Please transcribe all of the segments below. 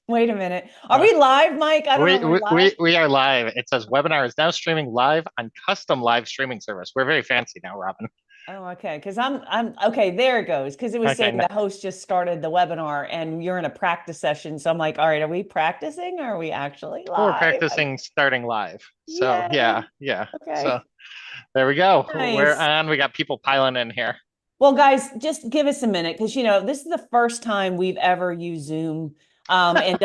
Wait a minute. Are we live, Mike? I don't know We, if we're we live. we we are live. It says webinar is now streaming live on custom live streaming service. We're very fancy now, Robin. Oh, okay. Because I'm okay. There it goes. Because it was Okay, saying no, the host just started the webinar and you're in a practice session. So I'm like, all right, are we practicing or are we actually we're live? practicing starting live. So Yay. yeah, yeah. So Okay. there we go. We're Nice. on. We got people piling in here. Well, guys, just give us a minute because this is the first time we've ever used Zoom and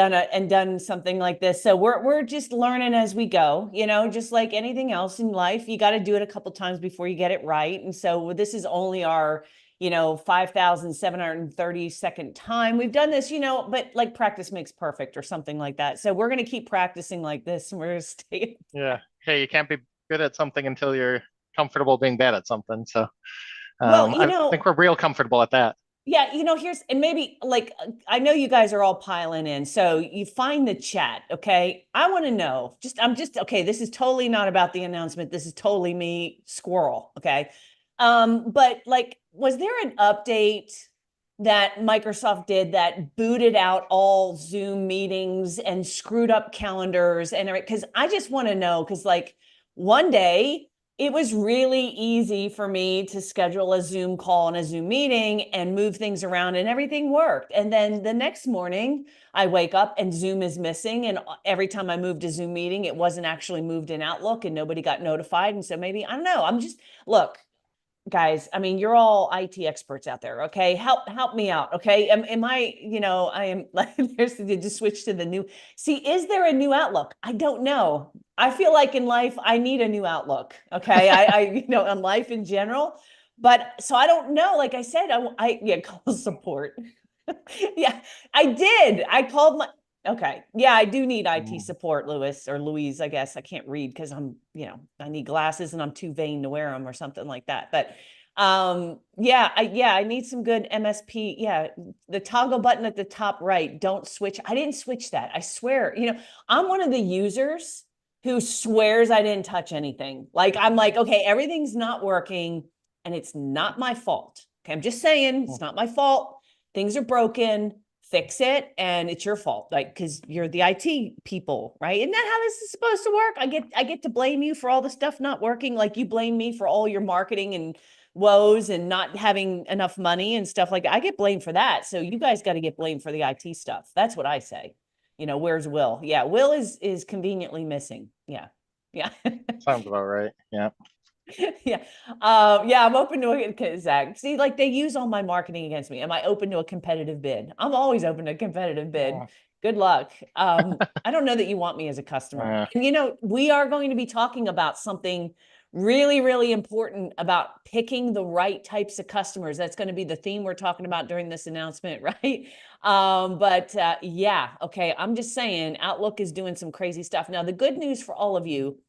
done something like this. So we're just learning as we go, just like anything else in life. You got to do it a couple times before you get it right. And so this is only our 5,732nd time we've done this, but like practice makes perfect or something like that. So we're going to keep practicing like this and we're going to stay. Yeah. Hey, you can't be good at something until you're comfortable being bad at something. So Well, I think we're real comfortable at that. yeah, and maybe like I know you guys are all piling in. So you find the chat, okay? I want to know. I'm just okay, this is totally not about the announcement. This is totally me squirrel, okay? But like was there an update that Microsoft did that booted out all Zoom meetings and screwed up calendars and because I just want to know because like one day it was really easy for me to schedule a Zoom call and a Zoom meeting and move things around and everything worked. And then the next morning, I wake up and Zoom is missing. And every time I moved a Zoom meeting, it wasn't actually moved in Outlook and nobody got notified. And so maybe, I don't know, look, guys, I mean, you're all IT experts out there. Okay. Help me out. Okay. Am I, I am like, there's to just switch to the new. See, is there a new Outlook? I don't know. I feel like in life, I need a new Outlook. Okay. On life in general. But so I don't know. Like I said, yeah, call support. Yeah, I did. I called my, okay. Yeah, I do need IT Mm. support, Louis or Louise, I guess. I can't read because I need glasses and I'm too vain to wear them or something like that. But yeah, I need some good MSP. Yeah, the toggle button at the top right, don't switch. I didn't switch that. I swear, I'm one of the users who swears I didn't touch anything. Like I'm like, okay, everything's not working and it's not my fault. Okay, I'm just saying it's not my fault. Things are broken, fix it, and it's your fault. Like, because you're the IT people, right? Isn't that how this is supposed to work? I get to blame you for all the stuff not working, like you blame me for all your marketing and woes and not having enough money and stuff like that. I get blamed for that. So you guys got to get blamed for the IT stuff. That's what I say. Where's Will? Yeah, Will is conveniently missing. Yeah. Yeah. Sounds about right. Yeah. Yeah. Yeah, I'm open to it, Zach. See, like they use all my marketing against me. Am I open to a competitive bid? I'm always open to a competitive bid. Mm. Good luck. I don't know that you want me as a customer. Uh, And we are going to be talking about something really, really important about picking the right types of customers. That's going to be the theme we're talking about during this announcement, right? But yeah, okay. I'm just saying Outlook is doing some crazy stuff. Now, the good news for all of you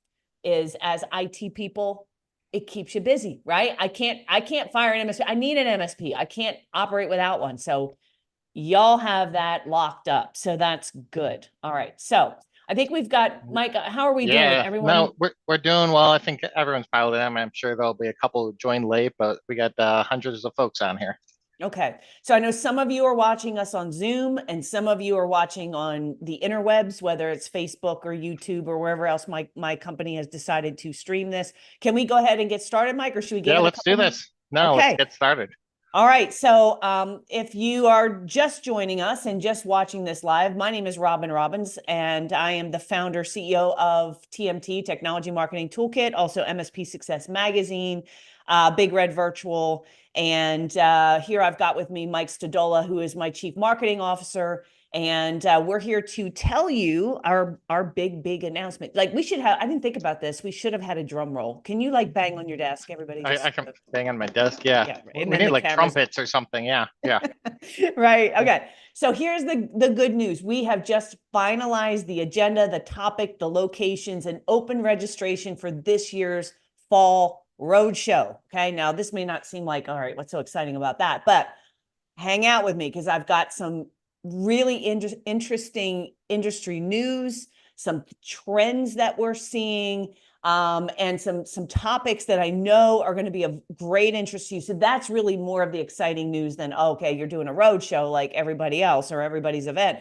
is as IT people, it keeps you busy, right? I can't fire an MSP. I need an MSP. I can't operate without one. So y'all have that locked up. So that's good. All right. So I think we've got Mike. How are we doing? yeah. Everyone? No, we're doing well. I think everyone's piled in. I'm sure there'll be a couple who joined late, but we got hundreds of folks on here. Okay. So I know some of you are watching us on Zoom and some of you are watching on the interwebs, whether it's Facebook or YouTube or wherever else my company has decided to stream this. Can we go ahead and get started, Mike, or should we give Yeah, it a let's do couple minutes? this. No, let's Okay. get started. All right. So if you are just joining us and just watching this live, my name is Robin Robbins, and I am the founder, CEO of TMT, Technology Marketing Toolkit, also MSP Success Magazine, Big Red Virtual. And here I've got with me Mike Stodola, who is my Chief Marketing Officer. And we're here to tell you our big announcement. Like I didn't think about this. We should have had a drum roll. Can you like bang on your desk, everybody? I Just can bang on my desk. Yeah. yeah, and We then need the like cameras. trumpets or something. Yeah. Yeah. Right. Okay. So here's the good news. We have just finalized the agenda, the topic, the locations, and open registration for this year's fall roadshow. Okay. Now, this may not seem like, all right, what's so exciting about that? But hang out with me because I've got some really interesting industry news, some trends that we're seeing, and some topics that I know are going to be of great interest to you. So that's really more of the exciting news than, oh, okay, you're doing a road show like everybody else or everybody's event.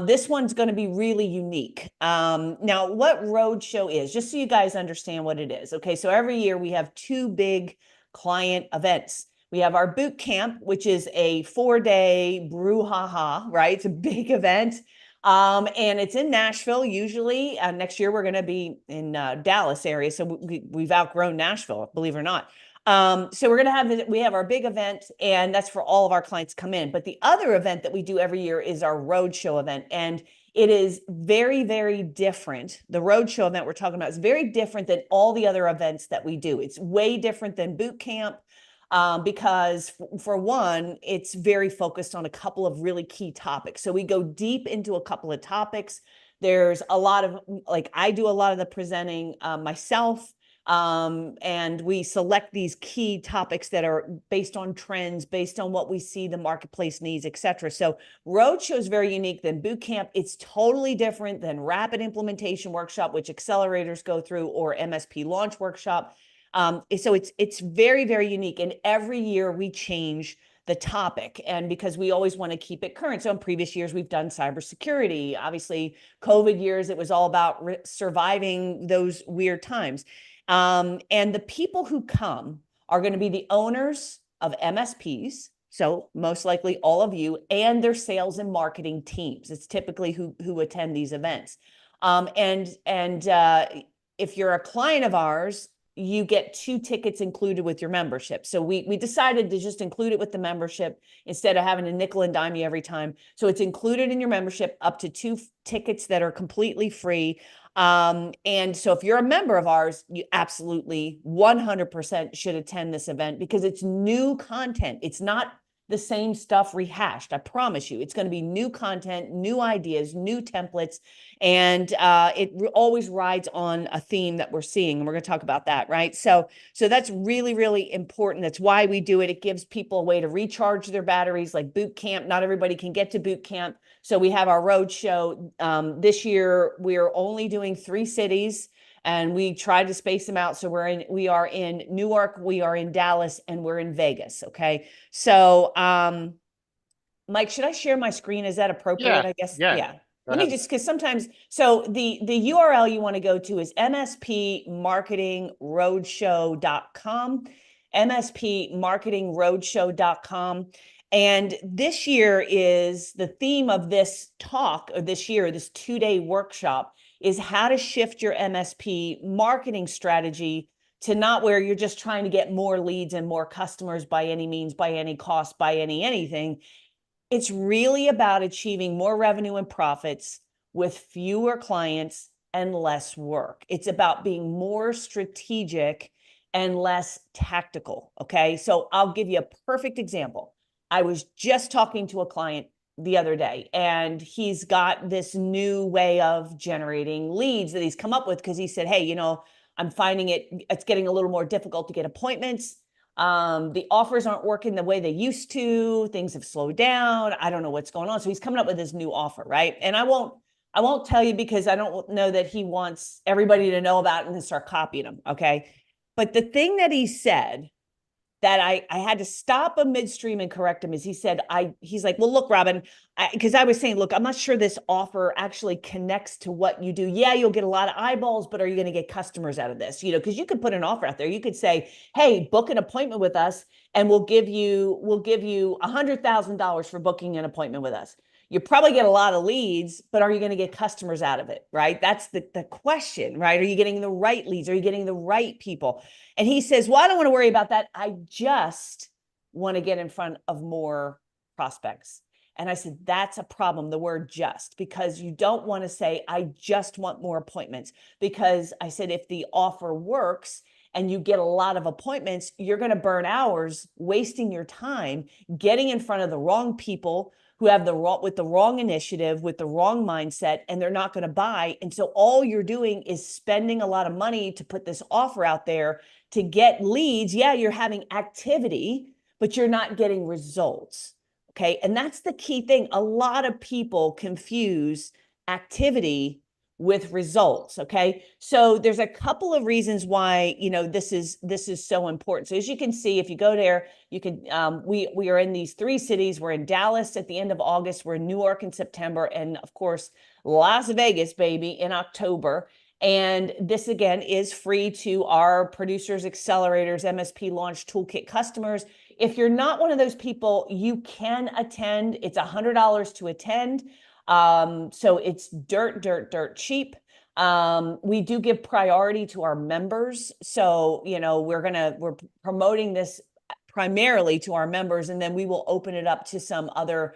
This one's going to be really unique. Now, what Roadshow is, just so you guys understand what it is. Okay, so every year we have two big client events. We have our boot camp, which is a 4-day brouhaha, right? It's a big event. And it's in Nashville usually. Next year we're going to be in Dallas area, so we've outgrown Nashville, believe it or not. So we're going to we have our big event, and that's for all of our clients come in. But the other event that we do every year is our Roadshow event, and it is very, very different. The Roadshow event we're talking about is very different than all the other events that we do. It's way different than boot camp. Because for one, it's very focused on a couple of really key topics. So we go deep into a couple of topics. There's a lot of, like, I do a lot of the presenting myself. And we select these key topics that are based on trends, based on what we see the marketplace needs, et cetera. So Roadshow is very unique than boot camp. It's totally different than rapid implementation workshop, which accelerators go through, or MSP launch workshop. So it's very, very unique. And every year we change the topic, and because we always want to keep it current. So in previous years, we've done cybersecurity. Obviously, COVID years, it was all about surviving those weird times. And the people who come are going to be the owners of MSPs. So most likely all of you, and their sales and marketing teams. It's typically who attend these events. If you're a client of ours, you get 2 tickets included with your membership. So we decided to just include it with the membership instead of having to nickel and dime you every time. So it's included in your membership, up to 2 tickets that are completely free. And so if you're a member of ours, you absolutely 100% should attend this event, because it's new content. It's not the same stuff rehashed. I promise you, it's going to be new content, new ideas, new templates, and it always rides on a theme that we're seeing, and we're going to talk about that, right? So that's really, really important. That's why we do it. It gives people a way to recharge their batteries, like boot camp. Not everybody can get to boot camp, so we have our road show. This year, we're only doing 3 cities. And we tried to space them out. So we are in Newark, we are in Dallas, and we're in Vegas. Okay. So, Mike, should I share my screen? Is that appropriate? I guess. Yeah. Let me just, because sometimes, so the URL you want to go to is mspmarketingroadshow.com, mspmarketingroadshow.com. And this year is the theme of this talk, or this year, this 2-day workshop, is how to shift your MSP marketing strategy to not where you're just trying to get more leads and more customers by any means, by any cost, by anything. It's really about achieving more revenue and profits with fewer clients and less work. It's about being more strategic and less tactical. Okay. So I'll give you a perfect example. I was just talking to a client the other day, and he's got this new way of generating leads that he's come up with, because he said, hey, I'm finding it's getting a little more difficult to get appointments. The offers aren't working the way they used to. Things have slowed down. I don't know what's going on. So he's coming up with his new offer, right? And I won't tell you, because I don't know that he wants everybody to know about it and then start copying him. Okay. But the thing that he said that I had to stop him midstream and correct him is, he's like, well, look, Robin, because I was saying, look, I'm not sure this offer actually connects to what you do. Yeah, you'll get a lot of eyeballs, but are you going to get customers out of this? Because you could put an offer out there. You could say, hey, book an appointment with us, and we'll give you $100,000 for booking an appointment with us. You probably get a lot of leads, but are you going to get customers out of it, right? That's the question, right? Are you getting the right leads? Are you getting the right people? And he says, well, I don't want to worry about that. I just want to get in front of more prospects. And I said, that's a problem, the word just, because you don't want to say, I just want more appointments. Because I said, if the offer works and you get a lot of appointments, you're going to burn hours wasting your time getting in front of the wrong people who have with the wrong initiative, with the wrong mindset, and they're not going to buy. And so all you're doing is spending a lot of money to put this offer out there to get leads. Yeah, you're having activity, but you're not getting results. Okay. And that's the key thing. A lot of people confuse activity with results. Okay. So there's a couple of reasons why, this is so important. So as you can see, if you go there, you can, we are in these 3 cities. We're in Dallas at the end of August. We're in Newark in September. And of course, Las Vegas, baby, in October. And this again is free to our producers, accelerators, MSP launch toolkit customers. If you're not one of those people, you can attend. It's $100 to attend. So it's dirt cheap. We do give priority to our members. So, we're promoting this primarily to our members, and then we will open it up to some other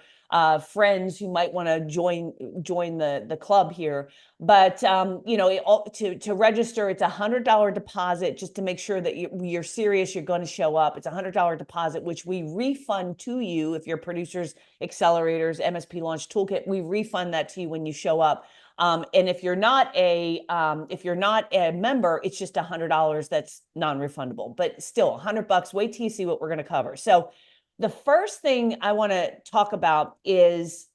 friends who might want to join the club here. But to register, it's $100 deposit just to make sure that you're serious, you're going to show up. It's $100 deposit, which we refund to you if you're producers, accelerators, MSP launch toolkit. We refund that to you when you show up. And if you're not a member, it's just $100 that's non-refundable, but still $100. Wait till you see what we're going to cover. So the first thing I want to talk about is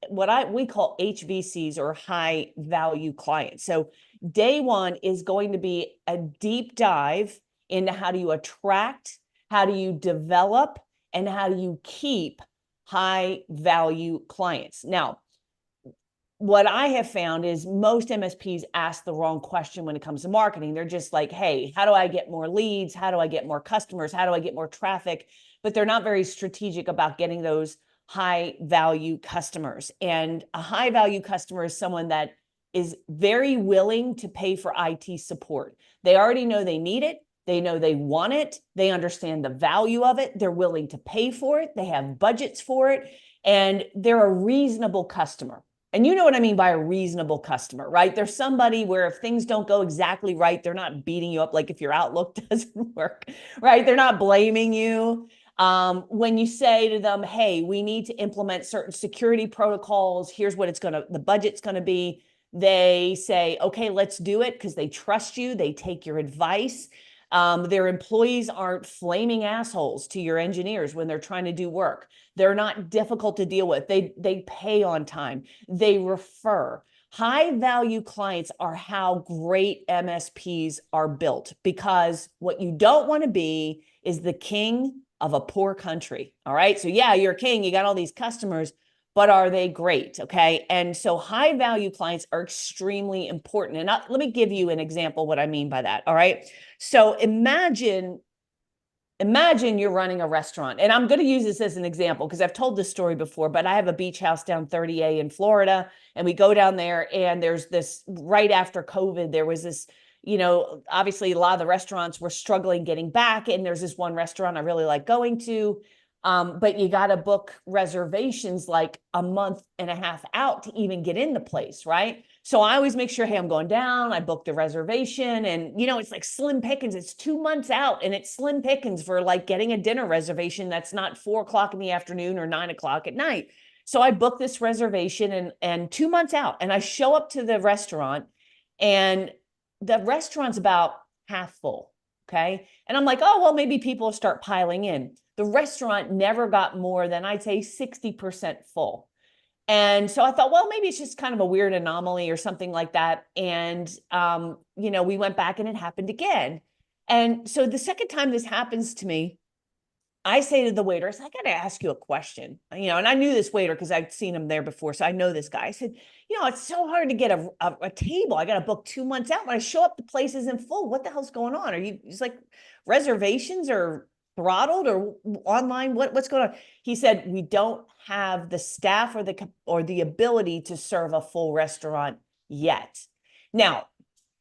what we call HVCs, or high value clients. So day one is going to be a deep dive into how do you attract, how do you develop, and how do you keep high value clients. Now, what I have found is most MSPs ask the wrong question when it comes to marketing. They're just like, hey, how do I get more leads? How do I get more customers? How do I get more traffic? But they're not very strategic about getting those high value customers. And a high value customer is someone that is very willing to pay for IT support. They already know they need it. They know they want it. They understand the value of it. They're willing to pay for it. They have budgets for it. And they're a reasonable customer. And you know what I mean by a reasonable customer, right? There's somebody where if things don't go exactly right, they're not beating you up like if your Outlook doesn't work, right? They're not blaming you. When you say to them, hey, we need to implement certain security protocols, here's what the budget's going to be. They say, okay, let's do it, because they trust you. They take your advice. Their employees aren't flaming assholes to your engineers when they're trying to do work. They're not difficult to deal with. They pay on time. They refer. High value clients are how great MSPs are built, because what you don't want to be is the king of a poor country. All right. So yeah, you're a king. You got all these customers, but are they great? Okay. And so high value clients are extremely important. And let me give you an example what I mean by that. All right. So imagine you're running a restaurant, and I'm going to use this as an example because I've told this story before, but I have a beach house down 30A in Florida, and we go down there, and there's this, right after COVID, there was this, obviously a lot of the restaurants were struggling getting back. And there's this one restaurant I really like going to, but you got to book reservations like a month and a half out to even get in the place, right? So I always make sure, hey, I'm going down, I booked the reservation, and it's like slim pickings. It's 2 months out, and it's slim pickings for like getting a dinner reservation that's not 4 o'clock in the afternoon or 9 o'clock at night. So I booked this reservation and 2 months out, and I show up to the restaurant, and the restaurant's about half full. Okay. And I'm like, oh, well, maybe people will start piling in. The restaurant never got more than, I'd say, 60% full. And so I thought, well, maybe it's just kind of a weird anomaly or something like that. And, we went back, and it happened again. And so the second time this happens to me, I say to the waiter, I said, I got to ask you a question, and I knew this waiter because I'd seen him there before. So I know this guy. I said, it's so hard to get a table. I got to book 2 months out. When I show up, the place isn't full. What the hell's going on? It's like reservations are throttled or online? What's going on? He said, we don't have the staff or the ability to serve a full restaurant yet. Now,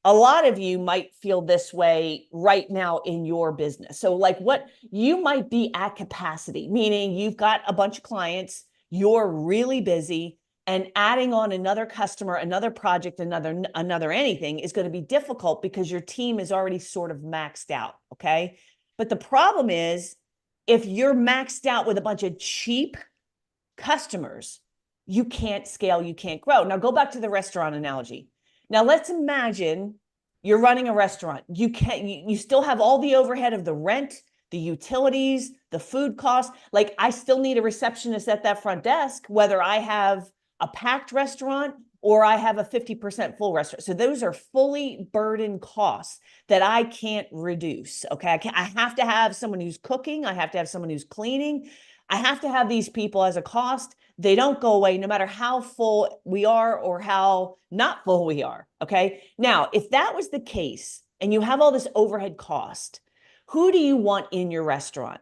a lot of you might feel this way right now in your business. So like what you might be at capacity, meaning you've got a bunch of clients, you're really busy, and adding on another customer, another project, another anything is going to be difficult because your team is already sort of maxed out. Okay. But the problem is, if you're maxed out with a bunch of cheap customers, you can't scale, you can't grow. Now go back to the restaurant analogy. Now let's imagine you're running a restaurant. You still have all the overhead of the rent, the utilities, the food costs. Like I still need a receptionist at that front desk, whether I have a packed restaurant, or I have a 50% full restaurant. So those are fully burdened costs that I can't reduce. Okay. I have to have someone who's cooking. I have to have someone who's cleaning. I have to have these people as a cost. They don't go away no matter how full we are or how not full we are. Okay. Now, if that was the case and you have all this overhead cost, who do you want in your restaurant?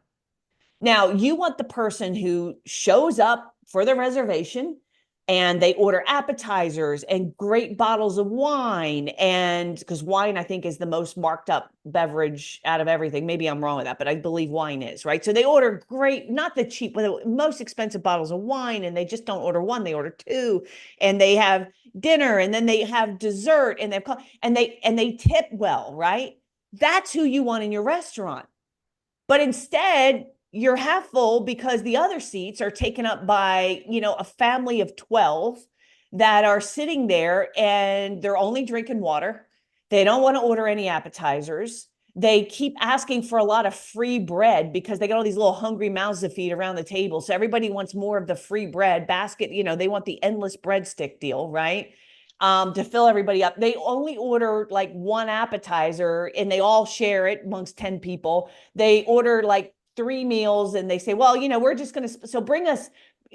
Now, you want the person who shows up for the reservation and they order appetizers and great bottles of wine. And because wine, I think, is the most marked up beverage out of everything. Maybe I'm wrong with that, but I believe wine is, right? So they order great, not the cheap, but the most expensive bottles of wine. And they just don't order one, they order two. And they have dinner and then they have dessert and they tip well, right? That's who you want in your restaurant. But instead, you're half full because the other seats are taken up by, a family of 12 that are sitting there and they're only drinking water. They don't want to order any appetizers. They keep asking for a lot of free bread because they got all these little hungry mouths to feed around the table. So everybody wants more of the free bread basket. They want the endless breadstick deal, right? To fill everybody up. They only order like one appetizer and they all share it amongst 10 people. They order like 3 meals and they say, well, we're just going to, so bring us,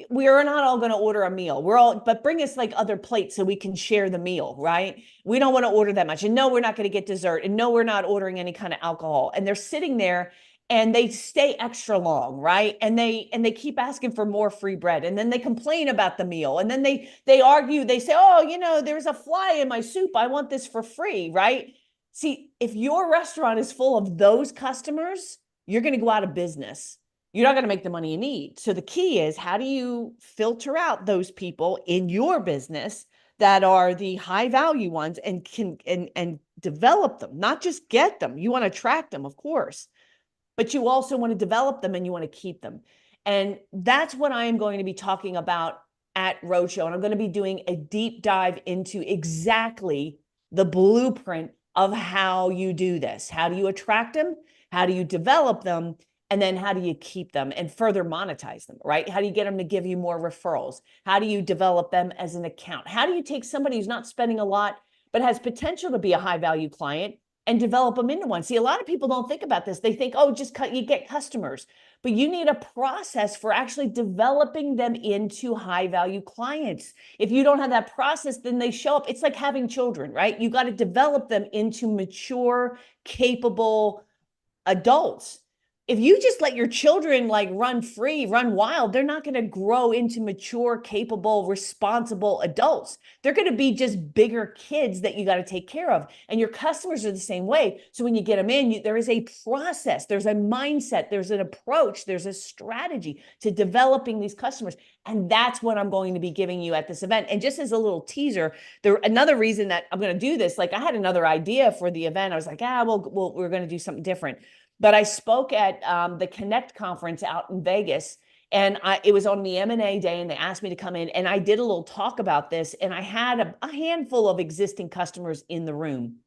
we are not all going to order a meal. But bring us like other plates so we can share the meal, right? We don't want to order that much. And no, we're not going to get dessert. And no, we're not ordering any kind of alcohol. And they're sitting there and they stay extra long, right? And they keep asking for more free bread. And then they complain about the meal. And then they argue, they say, oh, there's a fly in my soup. I want this for free, right? See, if your restaurant is full of those customers, you're going to go out of business. You're not going to make the money you need. So the key is, how do you filter out those people in your business that are the high value ones and can develop them, not just get them. You want to attract them, of course, but you also want to develop them and you want to keep them. And that's what I am going to be talking about at Roadshow. And I'm going to be doing a deep dive into exactly the blueprint of how you do this. How do you attract them? How do you develop them? And then how do you keep them and further monetize them, right? How do you get them to give you more referrals? How do you develop them as an account? How do you take somebody who's not spending a lot, but has potential to be a high value client and develop them into one? See, a lot of people don't think about this. They think, oh, you get customers, but you need a process for actually developing them into high value clients. If you don't have that process, then they show up. It's like having children, right? You got to develop them into mature, capable adults. If you just let your children like run free, run wild, they're not going to grow into mature, capable, responsible adults. They're going to be just bigger kids that you got to take care of. And your customers are the same way. So when you get them in, there is a process, there's a mindset, there's an approach, there's a strategy to developing these customers. And that's what I'm going to be giving you at this event. And just as a little teaser, another reason that I'm going to do this, like I had another idea for the event. I was like, we're going to do something different. But I spoke at the Connect conference out in Vegas, and it was on the M&A day, and they asked me to come in, and I did a little talk about this, and I had a handful of existing customers in the room.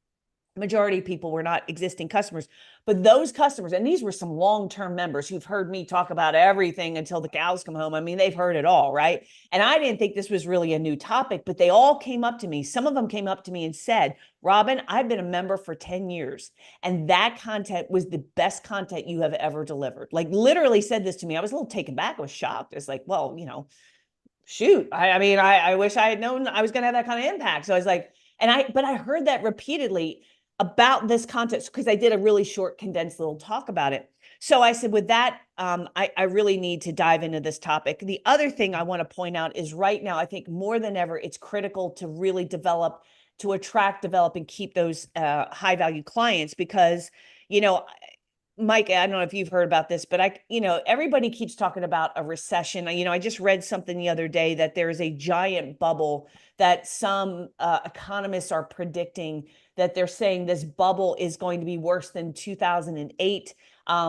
Majority of people were not existing customers, but those customers, and these were some long-term members who've heard me talk about everything until the cows come home. I mean, they've heard it all, right? And I didn't think this was really a new topic, but they all came up to me. Some of them came up to me and said, Robin, I've been a member for 10 years, and that content was the best content you have ever delivered. Like literally said this to me. I was a little taken back. I was shocked. It's like, well, shoot. I wish I had known I was going to have that kind of impact. So I was like, but I heard that repeatedly about this content because I did a really short, condensed little talk about it. So I said, with that, I really need to dive into this topic. The other thing I want to point out is right now, I think more than ever, it's critical to really attract, develop, and keep those high value clients because, Mike, I don't know if you've heard about this, but everybody keeps talking about a recession. I just read something the other day that there is a giant bubble that some economists are predicting, that they're saying this bubble is going to be worse than 2008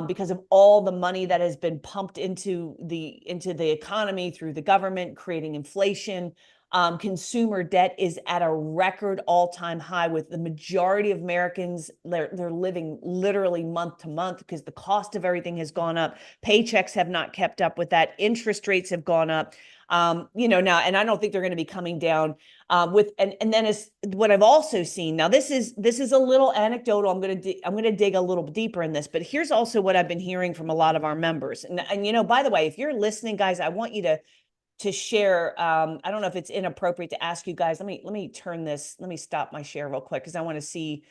because of all the money that has been pumped into the economy through the government, creating inflation. Consumer debt is at a record all-time high, with the majority of Americans, they're living literally month to month because the cost of everything has gone up. Paychecks have not kept up with that. Interest rates have gone up. Now, and I don't think they're going to be coming down and then as what I've also seen. Now, this is a little anecdotal. I'm going to dig a little deeper in this, but here's also what I've been hearing from a lot of our members. And by the way, if you're listening, guys, I want you to share. I don't know if it's inappropriate to ask you guys. Let me turn this. Let me stop my share real quick because I want to see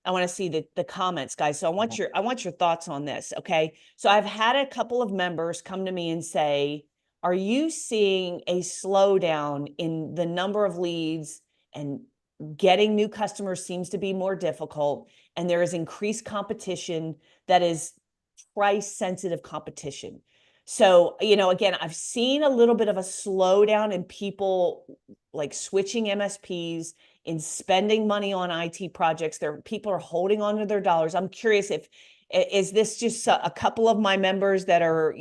the comments, guys. So I want your thoughts on this. Okay. So I've had a couple of members come to me and say, are you seeing a slowdown in the number of leads, and getting new customers seems to be more difficult, and there is increased competition that is price sensitive competition? So, again, I've seen a little bit of a slowdown in people like switching MSPs, in spending money on IT projects. People are holding on to their dollars. I'm curious, is this just a couple of my members that are,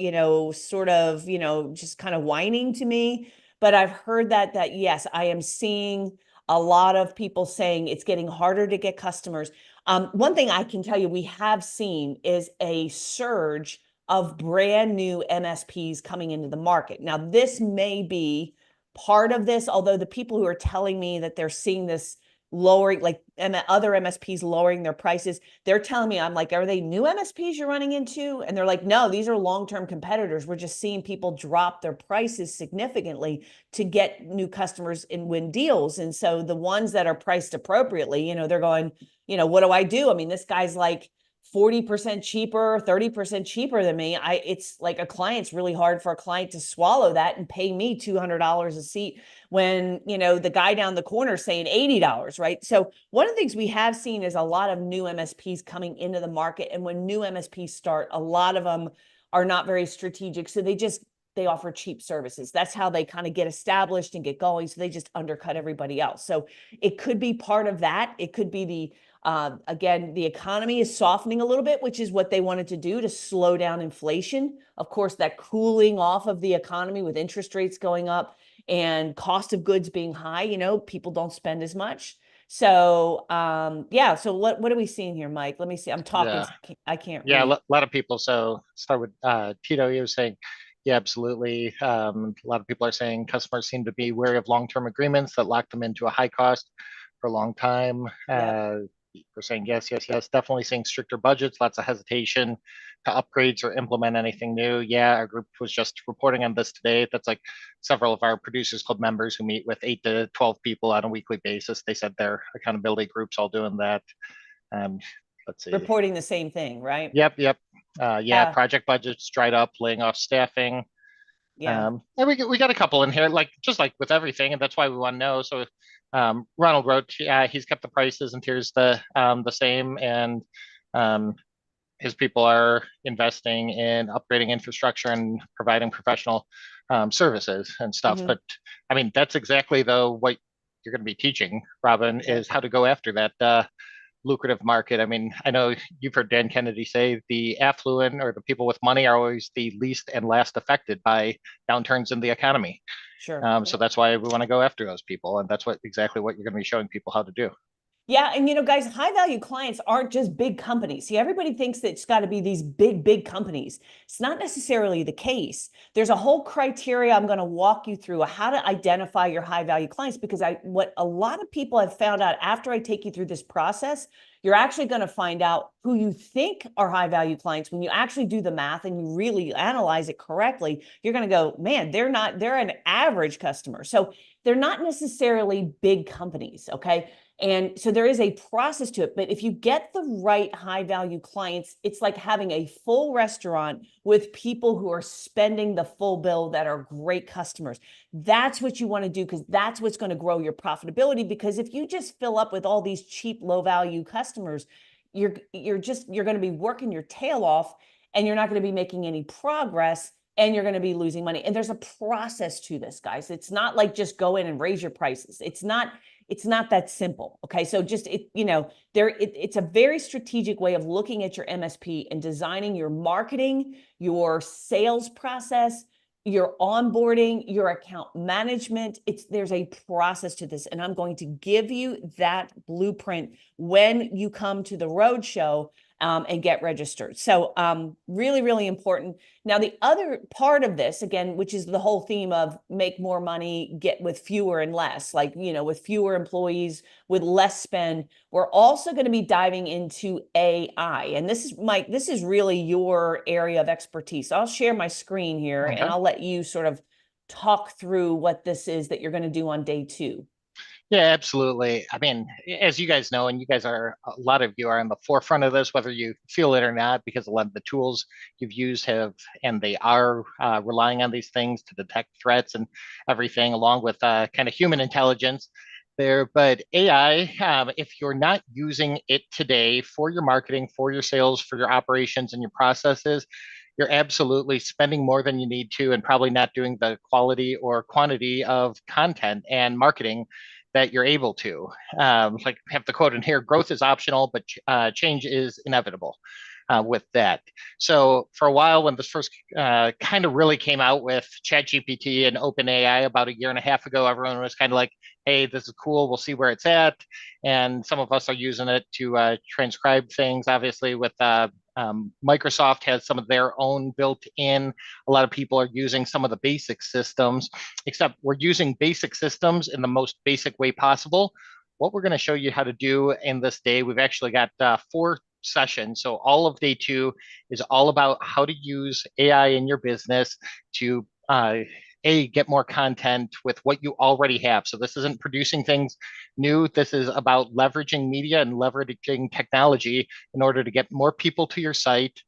sort of, just kind of whining to me? But I've heard that yes, I am seeing a lot of people saying it's getting harder to get customers. One thing I can tell you we have seen is a surge of brand new MSPs coming into the market. Now, this may be part of this, although the people who are telling me that they're seeing this lowering, like other MSPs lowering their prices, they're telling me, I'm like, are they new MSPs you're running into? And they're like, no, these are long-term competitors. We're just seeing people drop their prices significantly to get new customers and win deals. And so the ones that are priced appropriately, they're going, what do I do? I mean, this guy's like 40% cheaper, 30% cheaper than me. It's like it's really hard for a client to swallow that and pay me $200 a seat when, the guy down the corner is saying $80, right? So one of the things we have seen is a lot of new MSPs coming into the market. And when new MSPs start, a lot of them are not very strategic. So they offer cheap services. That's how they kind of get established and get going. So they just undercut everybody else. So it could be part of that. It could be again, the economy is softening a little bit, which is what they wanted to do to slow down inflation. Of course, that cooling off of the economy with interest rates going up and cost of goods being high, people don't spend as much. So, yeah. So what are we seeing here, Mike? Let me see. I'm talking. Yeah. So I can't Yeah, read. a lot of people. So start with Tito. You were saying, yeah, absolutely. A lot of people are saying customers seem to be wary of long-term agreements that lock them into a high cost for a long time. Yep. We're saying yes, yes, yes. Definitely seeing stricter budgets, lots of hesitation to upgrades or implement anything new. Yeah, our group was just reporting on this today. That's like several of our Producers Club members who meet with 8 to 12 people on a weekly basis. They said their accountability groups all doing that. Um, let's see. Reporting the same thing, right? Yep, yep. Yeah, Yeah. project budgets dried up, laying off staffing. Yeah. And we got a couple in here, like just like with everything, and that's why we want to know. So Ronald wrote, yeah, he's kept the prices and tiers the same, and um, his people are investing in upgrading infrastructure and providing professional services and stuff. Mhm. But I mean, that's exactly though what you're going to be teaching, Robin, Yeah. is how to go after that lucrative market. I mean, I know you've heard Dan Kennedy say the affluent or the people with money are always the least and last affected by downturns in the economy. Sure. So that's why we want to go after those people, and that's exactly what you're going to be showing people how to do. Yeah. And, guys, high value clients aren't just big companies. See, everybody thinks that it's got to be these big companies. It's not necessarily the case. There's a whole criteria I'm going to walk you through how to identify your high value clients, because what a lot of people have found out after I take you through this process, you're actually going to find out who you think are high value clients. When you actually do the math and you really analyze it correctly, you're going to go, man, they're an average customer. So they're not necessarily big companies. Okay. And so there is a process to it. But if you get the right high value clients, it's like having a full restaurant with people who are spending the full bill that are great customers. That's what you want to do, because that's what's going to grow your profitability. Because if you just fill up with all these cheap, low value customers, you're going to be working your tail off, and you're not going to be making any progress, and you're going to be losing money. And there's a process to this, guys. It's not like just go in and raise your prices. It's not that simple. Okay. So just, it's a very strategic way of looking at your MSP and designing your marketing, your sales process, your onboarding, your account management. There's a process to this. And I'm going to give you that blueprint when you come to the roadshow and get registered. So really, really important. Now, the other part of this, again, which is the whole theme of make more money, get with fewer and less, like, with fewer employees, with less spend, we're also going to be diving into AI. And this is, Mike, this is really your area of expertise. I'll share my screen here and I'll let you sort of talk through what this is that you're going to do on day 2. Yeah, absolutely. I mean, as you guys know, and you guys are, a lot of you are on the forefront of this, whether you feel it or not, because a lot of the tools you've used and they are relying on these things to detect threats and everything, along with kind of human intelligence there. But AI, if you're not using it today for your marketing, for your sales, for your operations and your processes, you're absolutely spending more than you need to and probably not doing the quality or quantity of content and marketing that you're able to. Like I have the quote in here, growth is optional, but change is inevitable with that. So for a while, when this first kind of really came out with ChatGPT and OpenAI about a year and a half ago, everyone was kind of like, hey, this is cool. We'll see where it's at. And some of us are using it to transcribe things, obviously, with Microsoft has some of their own built in. A lot of people are using some of the basic systems, except we're using basic systems in the most basic way possible. What we're going to show you how to do in this day, we've actually got 4 sessions. So all of day 2 is all about how to use AI in your business to get more content with what you already have. So this isn't producing things new. This is about leveraging media and leveraging technology in order to get more people to your site,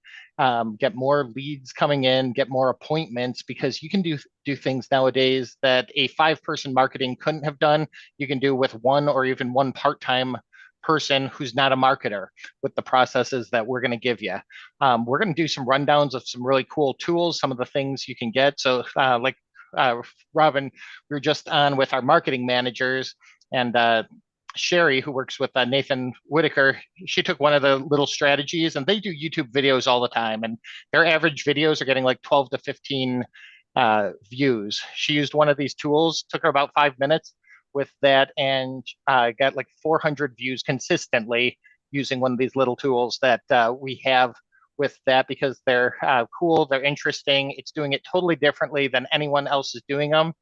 get more leads coming in, get more appointments, because you can do things nowadays that a 5-person marketing couldn't have done. You can do with one or even one part-time person who's not a marketer with the processes that we're going to give you. We're going to do some rundowns of some really cool tools, some of the things you can get. So like Robin, we were just on with our marketing managers, and Sherry, who works with Nathan Whitaker, she took one of the little strategies, and they do YouTube videos all the time, and their average videos are getting like 12 to 15 views. She used one of these tools, took her about 5 minutes with that, and got like 400 views consistently using one of these little tools that we have with that, because they're cool, they're interesting. It's doing it totally differently than anyone else is doing them.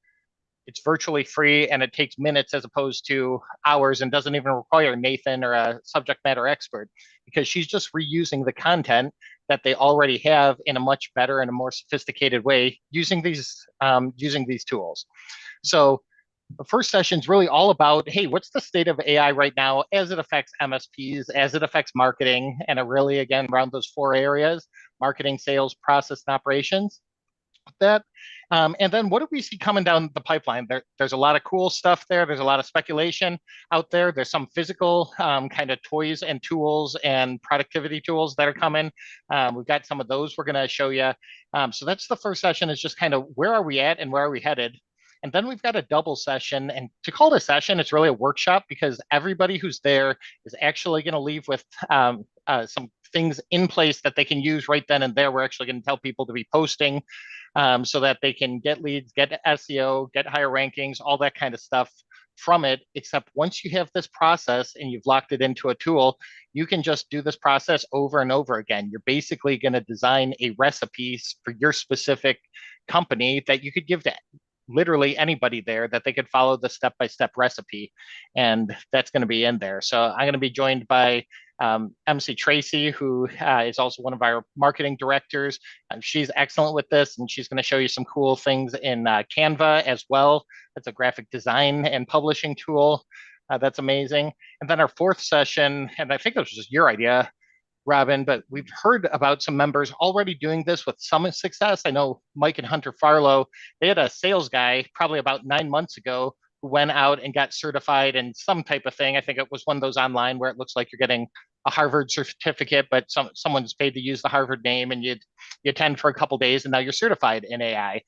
It's virtually free, and it takes minutes as opposed to hours, and doesn't even require Nathan or a subject matter expert, because she's just reusing the content that they already have in a much better and a more sophisticated way using these tools. So the first session is really all about, hey, what's the state of AI right now as it affects MSPs, as it affects marketing, and it really, again, around those 4 areas, marketing, sales, process, and operations. That. And then what do we see coming down the pipeline? There's a lot of cool stuff there. There's a lot of speculation out there. There's some physical kind of toys and tools and productivity tools that are coming. We've got some of those we're going to show you. So that's the first session, is just kind of where are we at and where are we headed? And then we've got a double session. And to call it a session, it's really a workshop, because everybody who's there is actually going to leave with some things in place that they can use right then and there. We're actually going to tell people to be posting so that they can get leads, get SEO, get higher rankings, all that kind of stuff from it. Except once you have this process and you've locked it into a tool, you can just do this process over and over again. You're basically going to design a recipe for your specific company that you could give to literally anybody there, that they could follow the step-by-step recipe, and that's going to be in there. So I'm going to be joined by MC Tracy, who is also one of our marketing directors. She's excellent with this, and she's going to show you some cool things in Canva as well. That's a graphic design and publishing tool. That's amazing. And then our 4th session, and I think this was just your idea, Robin, but we've heard about some members already doing this with some success. I know Mike and Hunter Farlow, they had a sales guy probably about 9 months ago who went out and got certified in some type of thing. I think it was one of those online where it looks like you're getting a Harvard certificate, but someone's paid to use the Harvard name, and you attend for a couple days, and now you're certified in AI.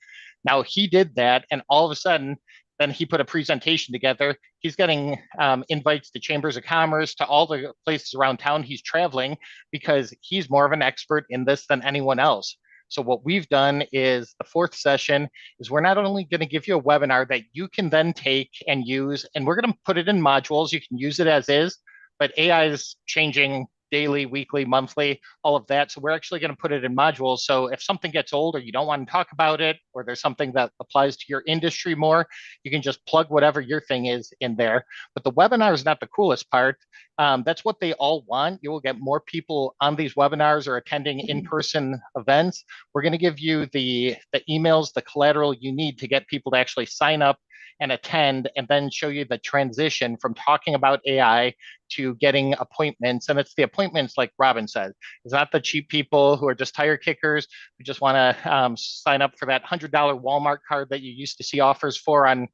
Now he did that, and all of a sudden, then he put a presentation together. He's getting invites to chambers of commerce, to all the places around town he's traveling, because he's more of an expert in this than anyone else. So what we've done is the 4th session is we're not only going to give you a webinar that you can then take and use, and we're going to put it in modules. You can use it as is, but AI is changing daily, weekly, monthly, all of that. So we're actually going to put it in modules. So if something gets old or you don't want to talk about it, or there's something that applies to your industry more, you can just plug whatever your thing is in there. But the webinar is not the coolest part. That's what they all want. You will get more people on these webinars or attending in-person events. We're going to give you the emails, the collateral you need to get people to actually sign up and attend, and then show you the transition from talking about AI to getting appointments. And it's the appointments, like Robin said, it's not the cheap people who are just tire kickers who just want to sign up for that $100 Walmart card that you used to see offers for on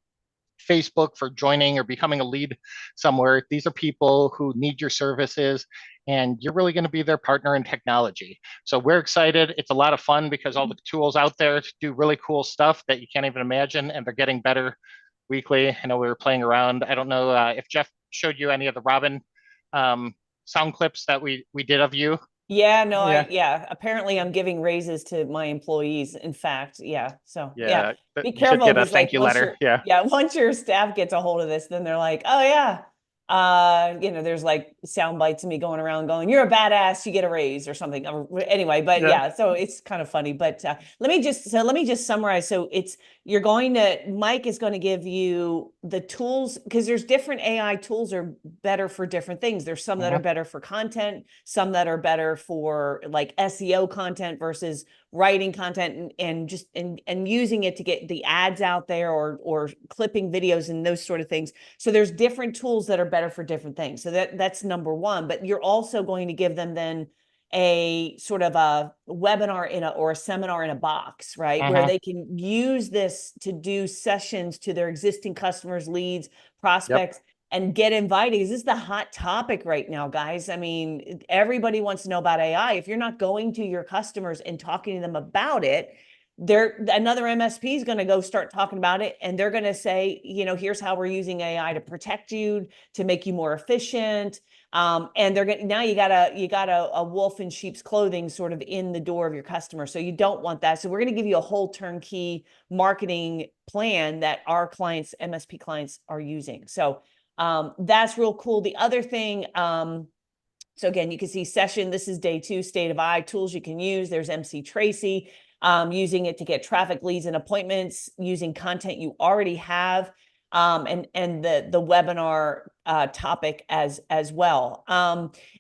Facebook for joining or becoming a lead somewhere. These are people who need your services, and you're really going to be their partner in technology. So we're excited. It's a lot of fun because all the tools out there do really cool stuff that you can't even imagine, and they're getting better weekly. I know we were playing around. I don't know if Jeff showed you any of the Robin sound clips that we did of you. Yeah, no, Yeah, apparently I'm giving raises to my employees. In fact, yeah. So yeah, yeah. be You should careful get a because like thank you letter. Yeah. once your staff gets a hold of this, then they're like, oh yeah. There's like sound bites of me going around going, you're a badass, you get a raise or something. Anyway, but Yeah. yeah, so it's kind of funny. But let me just summarize. So Mike is going to give you the tools, because there's different AI tools are better for different things. There's some that are Mhm. better for content, some that are better for like SEO content versus writing content and just and using it to get the ads out there or clipping videos and those sort of things. So there's different tools that are better for different things. So that's number one. But you're also going to give them then a sort of a webinar or a seminar in a box, right? Where Mhm. they can use this to do sessions to their existing customers, leads, Yep. prospects, and get invited. This is the hot topic right now, guys. I mean, everybody wants to know about AI. If you're not going to your customers and talking to them about it, another MSP is going to go start talking about it, and they're going to say, here's how we're using AI to protect you, to make you more efficient. And they're going now you got a wolf in sheep's clothing sort of in the door of your customer. So you don't want that. So we're going to give you a whole turnkey marketing plan that our clients, MSP clients, are using. So that's real cool. The other thing, so again, you can see session, this is day 2, state of I, tools you can use. There's MC Tracy, using it to get traffic, leads, and appointments, using content you already have, and the webinar topic as well.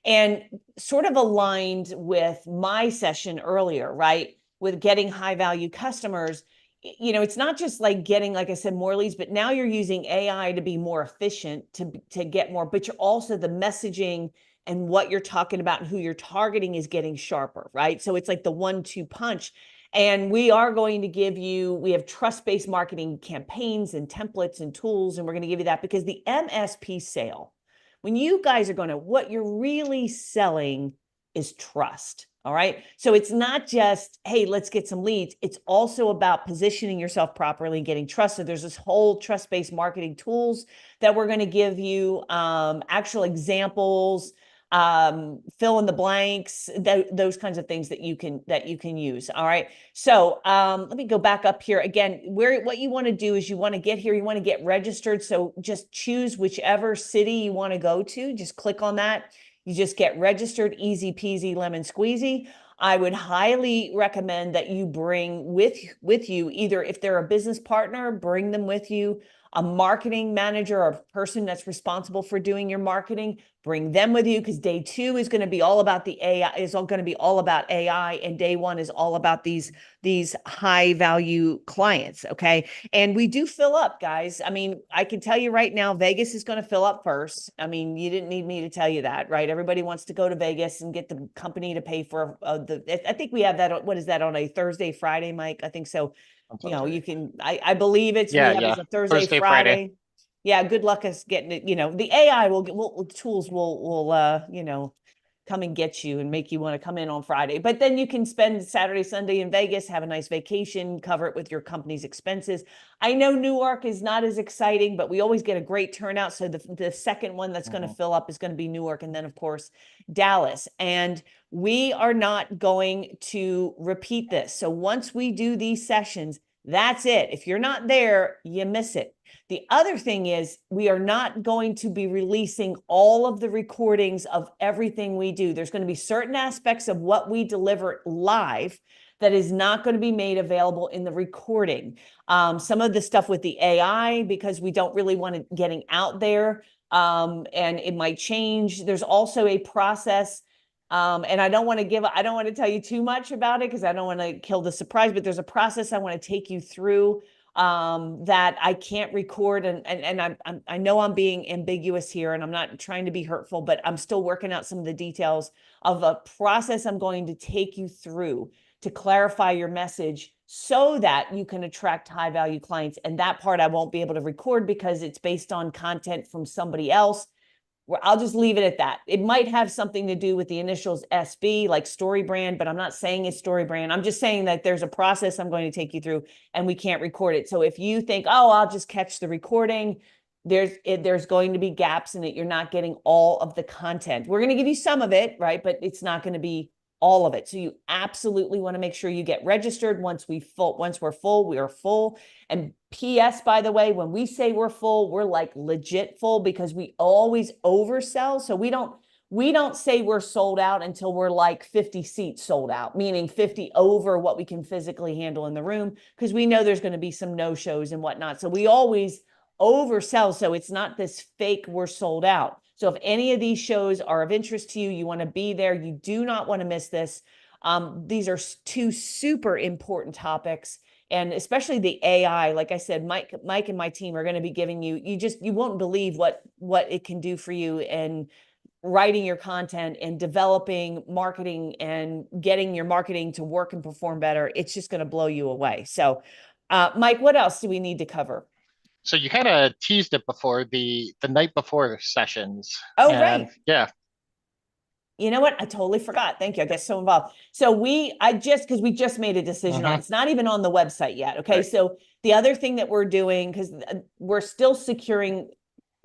And sort of aligned with my session earlier, right? With getting high value customers, it's not just like getting, like I said, more leads, but now you're using AI to be more efficient, to get more, but you're also the messaging and what you're talking about and who you're targeting is getting sharper, right? So it's like the 1-2 punch. And we have trust-based marketing campaigns and templates and tools, and we're going to give you that because the MSP sale, when you guys are what you're really selling is trust. All right. So it's not just, hey, let's get some leads. It's also about positioning yourself properly and getting trust. So there's this whole trust-based marketing tools that we're going to give you, actual examples, fill in the blanks, those kinds of things that you can use. All right. So let me go back up here again. What you want to do is you want to get here, you want to get registered. So just choose whichever city you want to go to. Just click on that. You just get registered, easy peasy, lemon squeezy. I would highly recommend that you bring with you, either if they're a business partner, bring them with you, a marketing manager or a person that's responsible for doing your marketing, bring them with you, because day 2 is going to be all about the AI, and day 1 is all about these high value clients. Okay. And we do fill up, guys. I mean, I can tell you right now, Vegas is going to fill up first. I mean, you didn't need me to tell you that, right? Everybody wants to go to Vegas and get the company to pay for I think we have that. What is that, on a Thursday, Friday, Mike? I think so. You can, I believe we Yeah, have yeah. as a Thursday, Thursday, Friday. Friday. Yeah. Good luck us getting it. The AI tools will come and get you and make you want to come in on Friday. But then you can spend Saturday, Sunday in Vegas, have a nice vacation, cover it with your company's expenses. I know Newark is not as exciting, but we always get a great turnout. So the second one that's going to fill up is going to be Newark. And then of course, Dallas. And we are not going to repeat this. So once we do these sessions, That's it. If you're not there, you miss it. The other thing is we are not going to be releasing all of the recordings of everything we do. There's going to be certain aspects of what we deliver live that is not going to be made available in the recording. Some of the stuff with the AI, because we don't really want it getting out there, and it might change. There's also a process, and I don't want to tell you too much about it because I don't want to kill the surprise, but there's a process I want to take you through that I can't record. And I know I'm being ambiguous here and I'm not trying to be hurtful, but I'm still working out some of the details of a process I'm going to take you through to clarify your message so that you can attract high value clients. And that part I won't be able to record because it's based on content from somebody else. I'll just leave it at that. It might have something to do with the initials SB, like Story Brand, but I'm not saying it's Story Brand. I'm just saying that there's a process I'm going to take you through and we can't record it. So if you think, oh, I'll just catch the recording, there's going to be gaps in it. You're not getting all of the content. We're going to give you some of it, right? But it's not going to be all of it. So you absolutely want to make sure you get registered once we're full, we are full. And PS, by the way, when we say we're full, we're like legit full because we always oversell. So we don't say we're sold out until we're like 50 seats sold out, meaning 50 over what we can physically handle in the room, because we know there's going to be some no-shows and whatnot. So we always oversell. So it's not this fake we're sold out. So if any of these shows are of interest to you, you want to be there, you do not want to miss this. These are two super important topics. And especially the AI, like I said, Mike and my team are going to be giving you, you won't believe what it can do for you in writing your content and developing marketing and getting your marketing to work and perform better. It's just going to blow you away. So, Mike, what else do we need to cover? So you kind of teased it before the night before sessions. Oh, And right. yeah. You know what? I totally forgot. Thank you. I get so involved. So because we just made a decision on, Mm-hmm. it's not even on the website yet. Okay. Right. So the other thing that we're doing, because we're still securing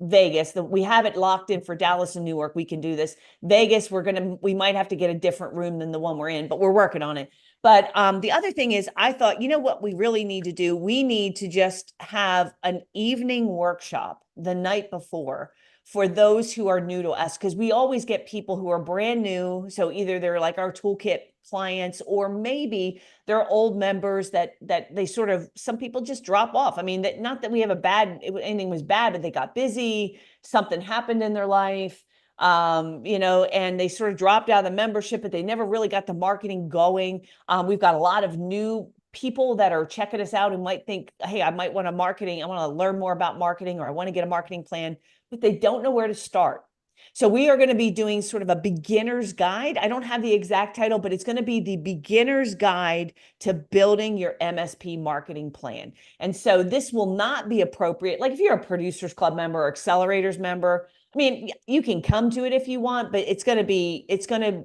Vegas, that we have it locked in for Dallas and Newark. We can do this. Vegas, we might have to get a different room than the one we're in, but we're working on it. But the other thing is, I thought, you know what we really need to do? We need to just have an evening workshop the night before for those who are new to us, because we always get people who are brand new. So either they're like our toolkit clients, or maybe they're old members that they sort of, some people just drop off. I mean, not that we have anything was bad, but they got busy, something happened in their life, and they sort of dropped out of the membership, but they never really got the marketing going. We've got a lot of new people that are checking us out and might think, hey, I might want I want to learn more about marketing, or I want to get a marketing plan, but they don't know where to start. So we are going to be doing sort of a beginner's guide. I don't have the exact title, but it's going to be the beginner's guide to building your MSP marketing plan. And so this will not be appropriate. Like if you're a Producers Club member or Accelerators member, I mean, you can come to it if you want, but it's going to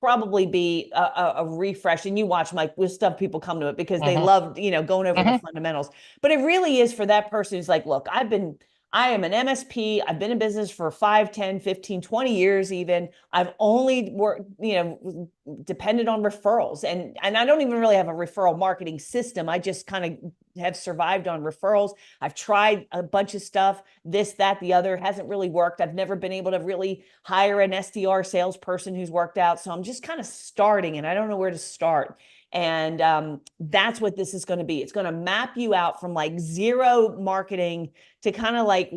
probably be a refresh. And you watch, Mike, with stuff, people come to it because they Mm-hmm. love, going over the Mm-hmm. fundamentals. But it really is for that person who's like, look, I am an MSP. I've been in business for 5, 10, 15, 20 years even. I've only worked, depended on referrals. And I don't even really have a referral marketing system. I just kind of have survived on referrals. I've tried a bunch of stuff, this, that, the other, hasn't really worked. I've never been able to really hire an SDR salesperson who's worked out. So I'm just kind of starting and I don't know where to start. And that's what this is going to be. It's going to map you out from like zero marketing to kind of like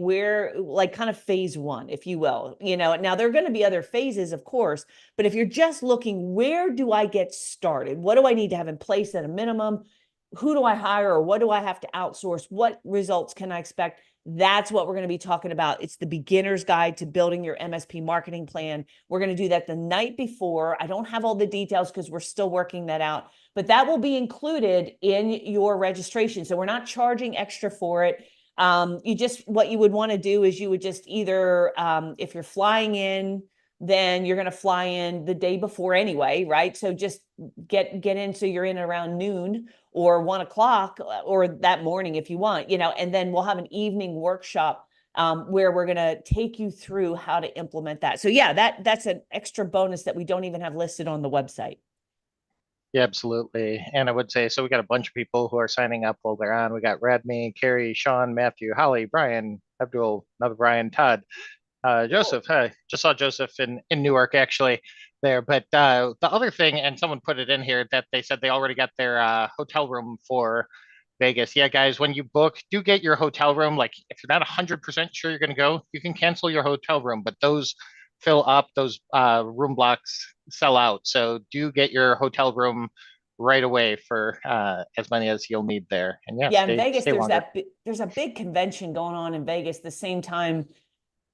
kind of phase one, if you will. Now there are going to be other phases, of course, but if you're just looking, where do I get started? What do I need to have in place at a minimum? Who do I hire, or what do I have to outsource? What results can I expect? That's what we're going to be talking about. It's the beginner's guide to building your MSP marketing plan. We're going to do that the night before. I don't have all the details because we're still working that out, but that will be included in your registration. So we're not charging extra for it. What you would want to do is you would just either, if you're flying in, then you're going to fly in the day before anyway, right? So just get in so you're in around noon or 1 o'clock, or that morning if you want, and then we'll have an evening workshop where we're going to take you through how to implement that. So yeah, that's an extra bonus that we don't even have listed on the website. Yeah, absolutely. And I would say, so we got a bunch of people who are signing up while they're on. We got Radme, Carrie, Sean, Matthew, Holly, Brian, Abdul, another Brian, Todd, Cool. Joseph. Hey, just saw Joseph in Newark actually there. But the other thing, and someone put it in here that they said they already got their hotel room for Vegas. Yeah, guys, when you book, do get your hotel room. Like, if you're not 100% sure you're going to go, you can cancel your hotel room, but those fill up, those room blocks sell out. So do get your hotel room right away for as many as you'll need there. And yeah, Yeah, in Vegas, stay longer. there's a big convention going on in Vegas the same time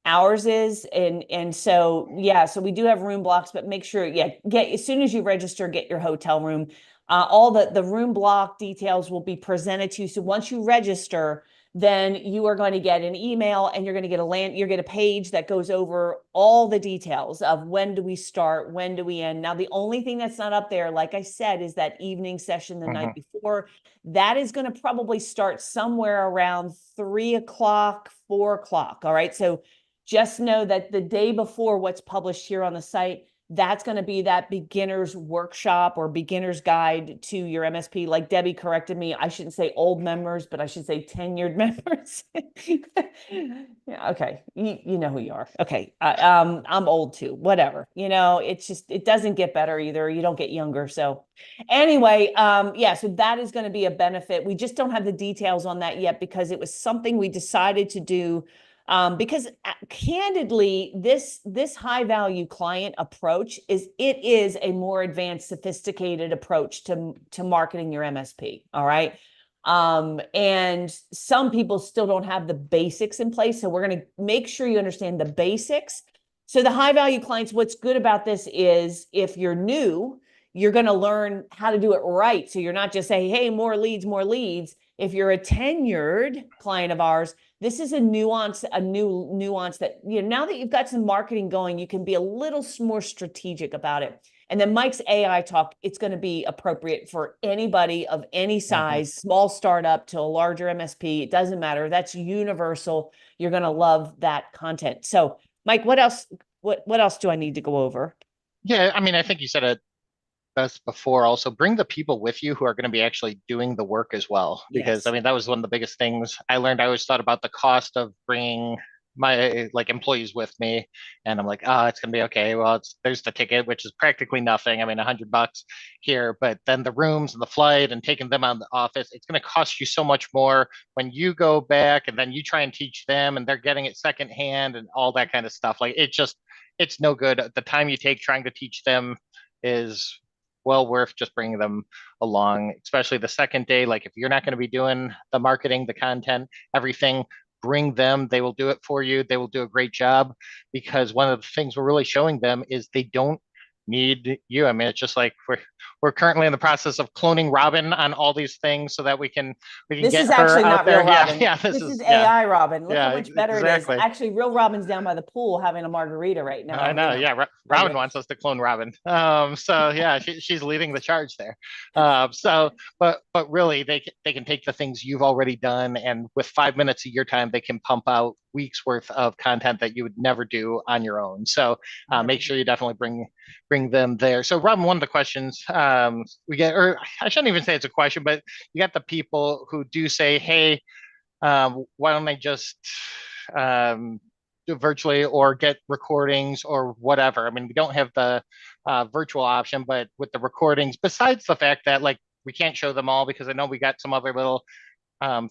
ours is, and so yeah, so we do have room blocks, but make sure, yeah, get as soon as you register, get your hotel room. All the room block details will be presented to you. So once you register, then you are going to get an email, and you're going to get you're get a page that goes over all the details of when do we start, when do we end. Now, the only thing that's not up there, like I said, is that evening session the night Mhm. before. That is going to probably start somewhere around 3 o'clock, 4 o'clock. All right. So just know that the day before what's published here on the site, that's going to be that beginner's workshop or beginner's guide to your MSP. Like Debbie corrected me, I shouldn't say old members, but I should say tenured members. Yeah, okay, you know who you are. Okay, I'm old too. Whatever, it's just, it doesn't get better either. You don't get younger. So anyway, yeah, so that is going to be a benefit. We just don't have the details on that yet because it was something we decided to do, because candidly, this high value client approach is a more advanced, sophisticated approach to marketing your MSP. All right. And some people still don't have the basics in place. So we're going to make sure you understand the basics. So the high value clients, what's good about this is if you're new, you're going to learn how to do it right. So you're not just saying, hey, more leads, more leads. If you're a tenured client of ours, this is a new nuance that, now that you've got some marketing going, you can be a little more strategic about it. And then Mike's AI talk, it's going to be appropriate for anybody of any Mhm. size, small startup to a larger MSP. It doesn't matter. That's universal. You're going to love that content. So, Mike, what else? What else do I need to go over? Yeah, I mean, I think you said it best before. Also, bring the people with you who are going to be actually doing the work as well, because I Yes. mean, that was one of the biggest things I learned. I always thought about the cost of bringing my like employees with me, and I'm like, oh, it's gonna be okay. Well, there's the ticket, which is practically nothing. I mean, $100 here, but then the rooms and the flight and taking them out of the office, it's gonna cost you so much more when you go back and then you try and teach them, and they're getting it secondhand and all that kind of stuff. Like, it's no good. The time you take trying to teach them is well worth just bringing them along, especially the second day. Like, if you're not going to be doing the marketing, the content, everything, bring them. They will do it for you. They will do a great job, because one of the things we're really showing them is they don't need you. I mean, it's just like we're currently in the process of cloning Robin on all these things so that we can This get is her actually out not real there. Yeah, Robin. yeah, this This is is yeah, AI Robin. Look how yeah, much better it is. exactly. Actually, real Robin's down by the pool having a margarita right I now. know. Yeah, I Robin wish. wants us to clone Robin. So yeah, she's leading the charge there. But really, they can take the things you've already done, and with 5 minutes of your time, they can pump out weeks worth of content that you would never do on your own. So make 100%. sure you definitely bring them there. So Robin, one of the questions we get, or I shouldn't even say it's a question, but you got the people who do say, hey, why don't I just do virtually or get recordings or whatever? I mean, we don't have the virtual option, but with the recordings, besides the fact that like we can't show them all because I know we got some other little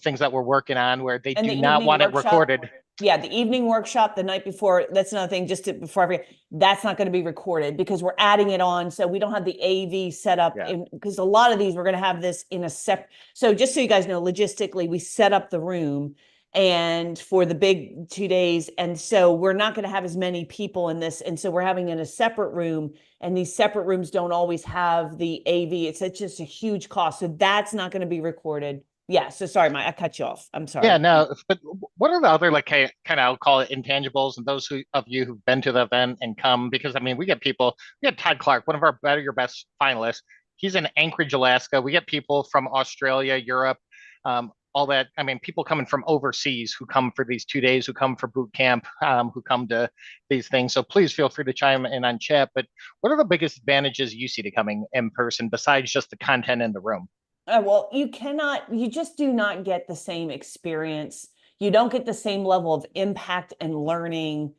things that we're working on where they And the do not evening want it workshop, recorded. yeah, the evening workshop the night before, that's another thing, before I forget, that's not going to be recorded because we're adding it on. So we don't have the AV set up Yeah. in, because a lot of these, we're going to have this in a separate. So just so you guys know, logistically, we set up the room and for the big 2 days. And so we're not going to have as many people in this. And so we're having in a separate room, and these separate rooms don't always have the AV. It's just a huge cost. So that's not going to be recorded. Yeah, so sorry, Mike, I cut you off. I'm Yeah, sorry. no, but what are the other like kind of I'll call it intangibles, and those of you who've been to the event and come, because I mean we get people, we get Todd Clark, one of our Better Your Best finalists. He's in Anchorage, Alaska. We get people from Australia, Europe, all that. I mean, people coming from overseas who come for these 2 days, who come for boot camp, who come to these things. So please feel free to chime in on chat. But what are the biggest advantages you see to coming in person besides just the content in the room? Well, you just do not get the same experience. You don't get the same level of impact and learning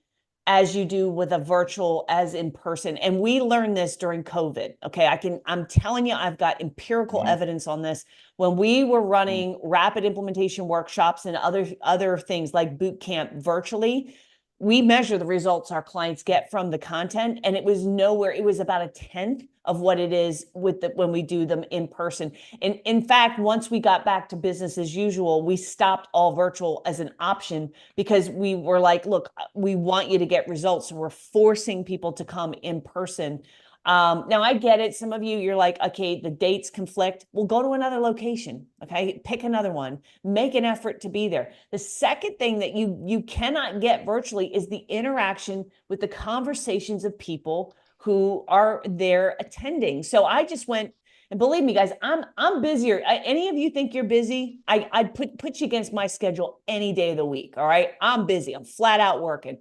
as you do with a virtual as in person. And we learned this during COVID. Okay. I'm telling you, I've got empirical Mhm. evidence on this. When we were running rapid implementation workshops and other things like boot camp virtually, we measure the results our clients get from the content, and it was nowhere. It was about a tenth of what it is when we do them in person. And in fact, once we got back to business as usual, we stopped all virtual as an option because we were like, look, we want you to get results. So we're forcing people to come in person. Now I get it. Some of you, you're like, okay, the dates conflict. We'll go to another location. Okay. Pick another one, make an effort to be there. The second thing that you cannot get virtually is the interaction with the conversations of people who are there attending. So I just went, and believe me, guys, I'm busier. Any of you think you're busy? I'd put you against my schedule any day of the week. All right. I'm busy. I'm flat out working.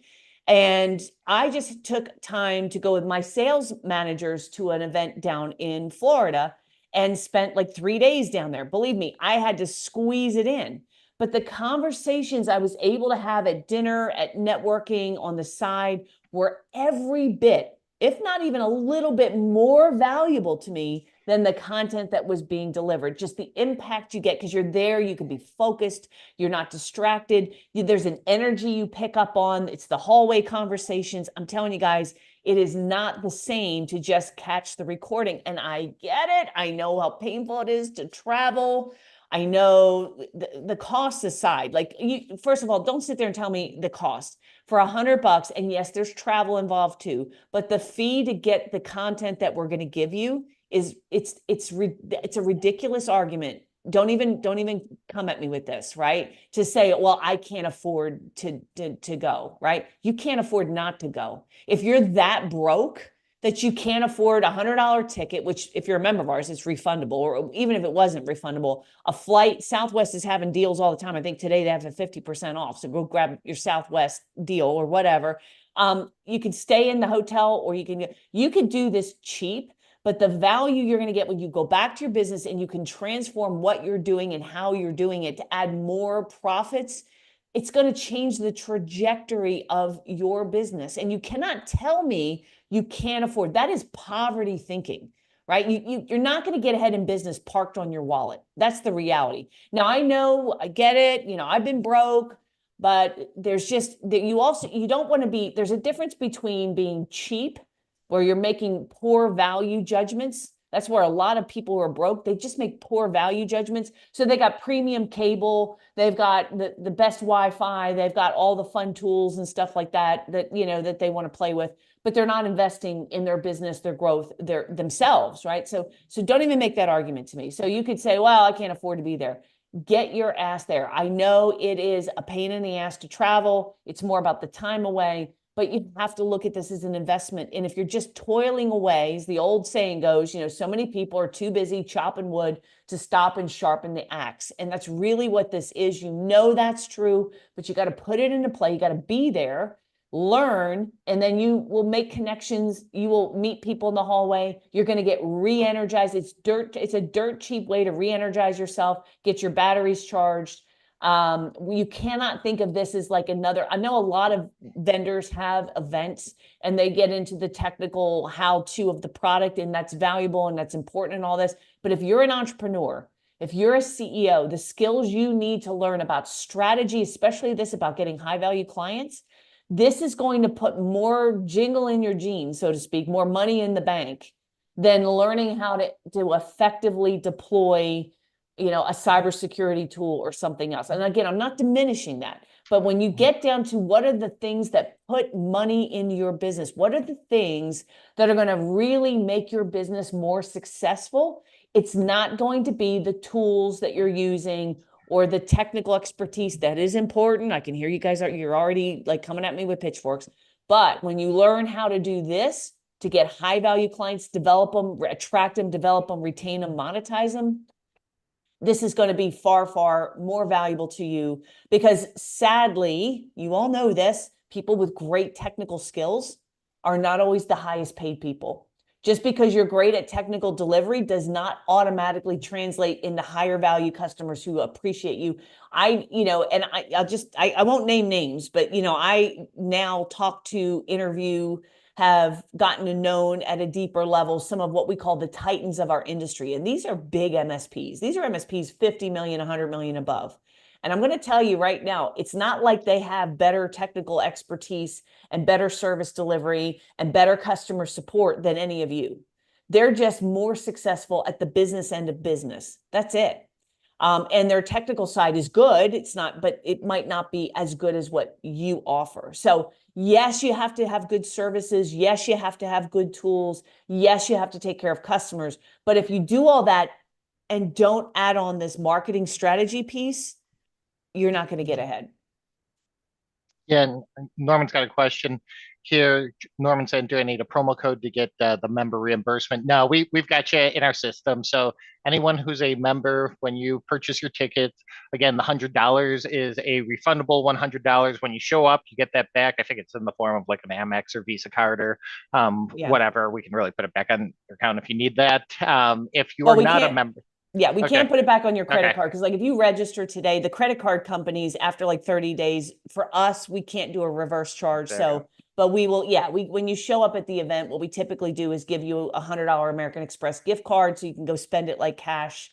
And I just took time to go with my sales managers to an event down in Florida and spent like 3 days down there. Believe me, I had to squeeze it in. But the conversations I was able to have at dinner, at networking on the side, were every bit, if not even a little bit more valuable to me than the content that was being delivered. Just the impact you get because you're there, you can be focused, you're not distracted. There's an energy you pick up on. It's the hallway conversations. I'm telling you guys, it is not the same to just catch the recording. And I get it. I know how painful it is to travel. I know the cost aside, like first of all, don't sit there and tell me the cost for $100. And yes, there's travel involved too, but the fee to get the content that we're going to give you is it's a ridiculous argument. Don't even come at me with this, right? To say, well, I can't afford to go, right? You can't afford not to go. If you're that broke that you can't afford $100 ticket, which if you're a member of ours, it's refundable, or even if it wasn't refundable, a flight, Southwest is having deals all the time. I think today they have a 50% off. So go grab your Southwest deal or whatever. You can stay in the hotel or you can do this cheap, but the value you're going to get when you go back to your business and you can transform what you're doing and how you're doing it to add more profits, it's going to change the trajectory of your business. And you cannot tell me you can't afford. That is poverty thinking, right? You're not going to get ahead in business parked on your wallet. That's the reality. Now, I know, I get it. I've been broke, but there's just that you don't want to be, there's a difference between being cheap where you're making poor value judgments. That's where a lot of people who are broke, they just make poor value judgments. So they got premium cable, they've got the best Wi-Fi, they've got all the fun tools and stuff like that that they want to play with, but they're not investing in their business, their growth, themselves, right? So don't even make that argument to me. So you could say, well, I can't afford to be there. Get your ass there. I know it is a pain in the ass to travel. It's more about the time away, but you have to look at this as an investment. And if you're just toiling away, as the old saying goes, so many people are too busy chopping wood to stop and sharpen the axe. And that's really what this is. That's true, but you got to put it into play. You got to be there, learn, and then you will make connections. You will meet people in the hallway. You're going to get re-energized. It's a dirt cheap way to re-energize yourself, get your batteries charged. You cannot think of this as like I know a lot of vendors have events and they get into the technical how-to of the product, and that's valuable and that's important and all this. But if you're an entrepreneur, if you're a CEO, the skills you need to learn about strategy, especially this about getting high value clients, this is going to put more jingle in your jeans, so to speak, more money in the bank than learning how to effectively deploy a cybersecurity tool or something else. And again, I'm not diminishing that, but when you get down to what are the things that put money in your business, what are the things that are going to really make your business more successful? It's not going to be the tools that you're using or the technical expertise. That is important. I can hear you guys you're already like coming at me with pitchforks. But when you learn how to do this to get high value clients, develop them, attract them, develop them, retain them, monetize them, this is going to be far, far more valuable to you because sadly, you all know this, people with great technical skills are not always the highest paid people. Just because you're great at technical delivery does not automatically translate into higher value customers who appreciate you. I won't name names, but I now talk to, interview, have gotten to know at a deeper level some of what we call the titans of our industry. And these are big MSPs. These are MSPs 50 million, 100 million above. And I'm going to tell you right now, it's not like they have better technical expertise and better service delivery and better customer support than any of you. They're just more successful at the business end of business. That's it. And their technical side is good. It's not, but it might not be as good as what you offer. So yes, you have to have good services. Yes, you have to have good tools. Yes, you have to take care of customers. But if you do all that and don't add on this marketing strategy piece, you're not going to get ahead. Yeah, and Norman's got a question here. Norman said, "Do I need a promo code to get the member reimbursement?" No, we've got you in our system. So anyone who's a member, when you purchase your ticket, again, the $100 is a refundable $100. When you show up, you get that back. I think it's in the form of like an Amex or Visa card or whatever. We can really put it back on your account if you need that. If you are not a member. Yeah, we can't put it back on your credit card because like if you register today, the credit card companies after like 30 days, for us, we can't do a reverse charge. But we will, when you show up at the event, what we typically do is give you $100 American Express gift card so you can go spend it like cash.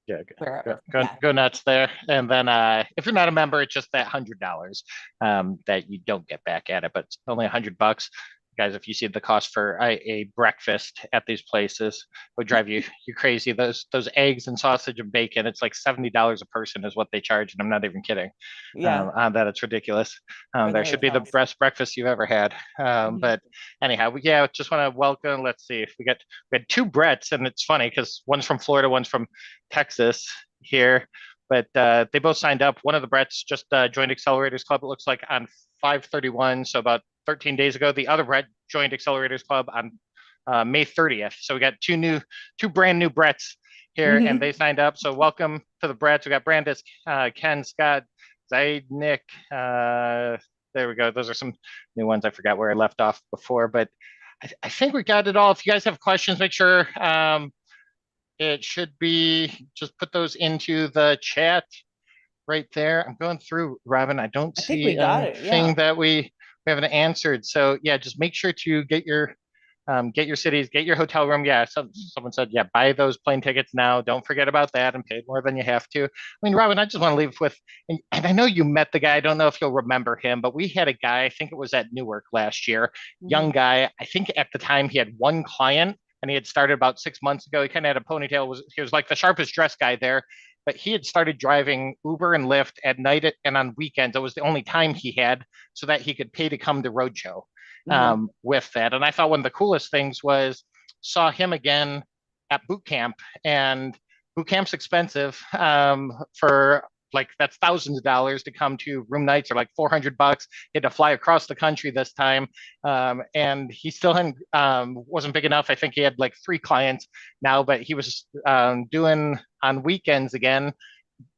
Yeah, go nuts there. And then if you're not a member, it's just that $100 that you don't get back at it, but it's only $100. Guys, if you see the cost for a breakfast at these places, would drive you crazy. Those eggs and sausage and bacon, it's like $70 a person is what they charge, and I'm not even kidding. On that, it's ridiculous. There should be the best breakfast you've ever had. But anyhow, just want to welcome. Let's see if we had two Bretts, and it's funny because one's from Florida, one's from Texas here. But they both signed up. One of the Bretts just joined Accelerators Club. It looks like on 5/31, so about 13 days ago. The other Brett joined Accelerators Club on May 30th. So we got two brand new Bretts here, and they signed up. So welcome to the Bretts. We got Brandis, Ken, Scott, Zaid, Nick. There we go. Those are some new ones. I forgot where I left off before, but I think we got it all. If you guys have questions, make sure it should be, just put those into the chat right there. I'm going through, Robin. I don't see anything that we haven't answered. So just make sure to get your cities, get your hotel room. Someone said, buy those plane tickets now. Don't forget about that and pay more than you have to. I mean, Robin, I just want to leave with, and I know you met the guy. I don't know if you'll remember him, but we had a guy, I think it was at Newark last year, young guy. I think at the time he had one client and he had started about 6 months ago. He kind of had a ponytail. He was like the sharpest dressed guy there. But he had started driving Uber and Lyft at night and on weekends. It was the only time he had so that he could pay to come to Roadshow with that. And I thought one of the coolest things was saw him again at boot camp, and boot camp's expensive for like that's thousands of dollars to come to room nights, or like $400. He had to fly across the country this time, and he still wasn't big enough. I think he had like 3 clients now, but he was doing on weekends again,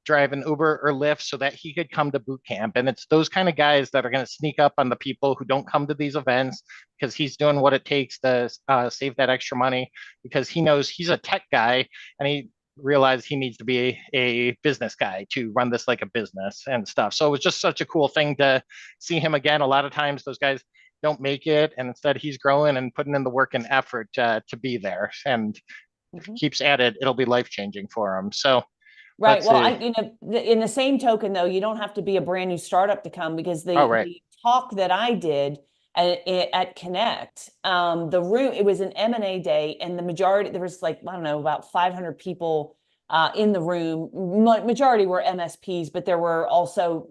driving Uber or Lyft so that he could come to boot camp. And it's those kind of guys that are going to sneak up on the people who don't come to these events because he's doing what it takes to save that extra money, because he knows he's a tech guy and he realized he needs to be a business guy to run this like a business and stuff. So it was just such a cool thing to see him again. A lot of times those guys don't make it, and instead he's growing and putting in the work and effort to be there, and keeps at it. It'll be life-changing for him. So right. Well, in the same token though, you don't have to be a brand new startup to come, because the talk that I did at Connect, the room, it was an M&A day, and the majority, there was like, I don't know, about 500 people in the room. Majority were MSPs, but there were also,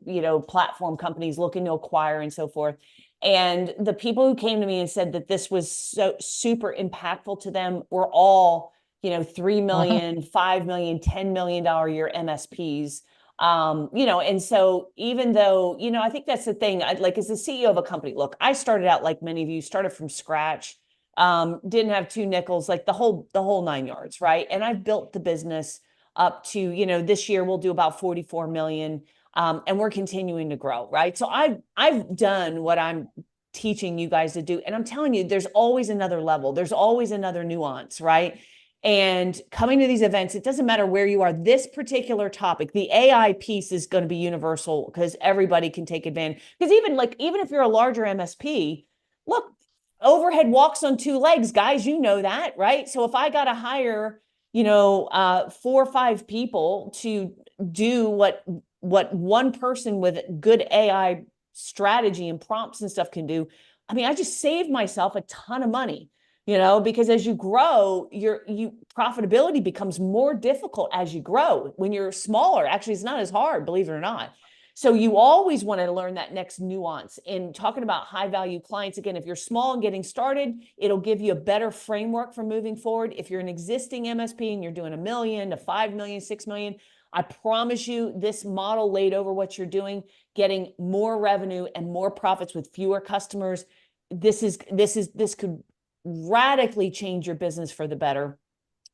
platform companies looking to acquire and so forth. And the people who came to me and said that this was so super impactful to them were all, $3 million, $5 million, $10 million a year MSPs. And so even though, I think that's the thing, like as the CEO of a company, look, I started out like many of you, started from scratch, didn't have 2 nickels, like the whole 9 yards, right? And I've built the business up to, you know, this year we'll do about 44 million. And we're continuing to grow, right? So I've done what I'm teaching you guys to do. And I'm telling you, there's always another level. There's always another nuance, right? And coming to these events, it doesn't matter where you are. This particular topic, the AI piece, is going to be universal because everybody can take advantage. Because even if you're a larger MSP, look, overhead walks on two legs, guys. You know that, right? So if I got to hire, 4 or 5 people to do what one person with good AI strategy and prompts and stuff can do, I mean, I just saved myself a ton of money. Because as you grow, your profitability becomes more difficult as you grow. When you're smaller, actually, it's not as hard, believe it or not. So you always want to learn that next nuance. In talking about high value clients, again, if you're small and getting started, it'll give you a better framework for moving forward. If you're an existing MSP and you're doing $1 million to $5 million, $6 million, I promise you this model laid over what you're doing, getting more revenue and more profits with fewer customers. This could radically change your business for the better.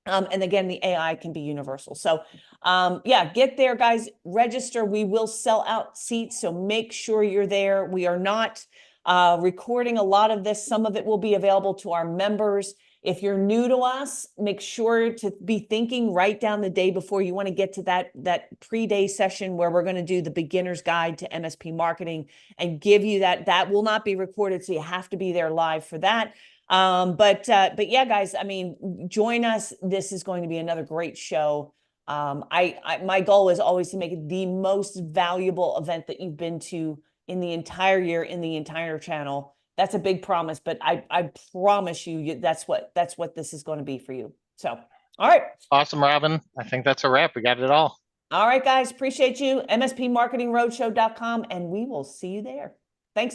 And again, the AI can be universal. So yeah, get there, guys. Register. We will sell out seats, so make sure you're there. We are not recording a lot of this. Some of it will be available to our members. If you're new to us, make sure to be thinking right down the day before. You want to get to that pre-day session where we're going to do the beginner's guide to MSP marketing and give you that. That will not be recorded, so you have to be there live for that. But yeah, guys, I mean, join us. This is going to be another great show. My goal is always to make it the most valuable event that you've been to in the entire year, in the entire channel. That's a big promise, but I promise you that's what this is going to be for you. So, all right. Awesome, Robin. I think that's a wrap. We got it all. All right, guys. Appreciate you. MSPmarketingroadshow.com, and we will see you there. Thanks, everyone.